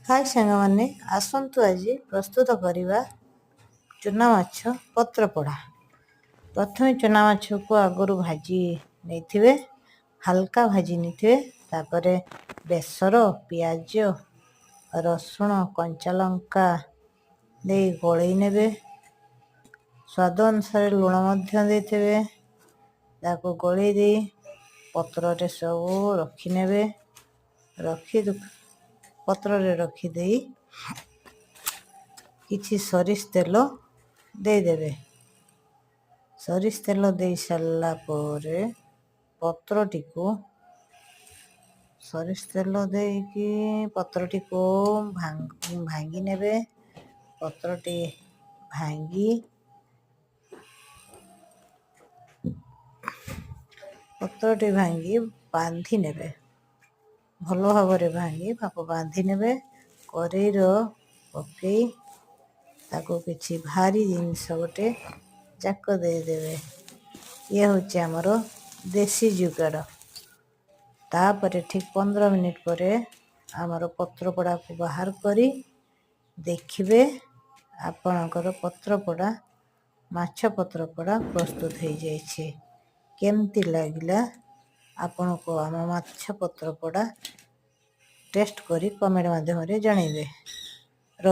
हाय सांगमाने आसंतु आज प्रस्तुत करवा चूना माछ पत्रपोड़ा। प्रथम चूना माछ को आगु भाजी नहीं हल्का भाजी नहीं तापर बेसर पियाज रसुण कंचा लंका दे गलई ने स्वाद अनुसार लुण देते गलई दे पत्र सब रखिने रखी पत्र रखिदे किछि सरिष तेल देदेवे। सरिष तेल दे सारा पर पत्रटी को सरिष तेल देकी पत्रटी को भांगी नेबे। पत्रटी भांगी बांधी नेबे भल भाव भांगी भाप बांधी नेबे। करेईर पकई ताको किछि भारी जिनिस गोटे जाक देदेवे। ये होचे आमर देसी जुगाड़। तापर ठीक 15 मिनिट पर आमर पत्रपोड़ा को बाहर करी देखिबे आपणकर पत्रपोड़ा माछ पत्रपोड़ा प्रस्तुत हो जाइए। केमती लगिला आपण को आम माछ पत्रपोड़ा टेस्ट करी कमेंट माध्यम रे जणाइबे।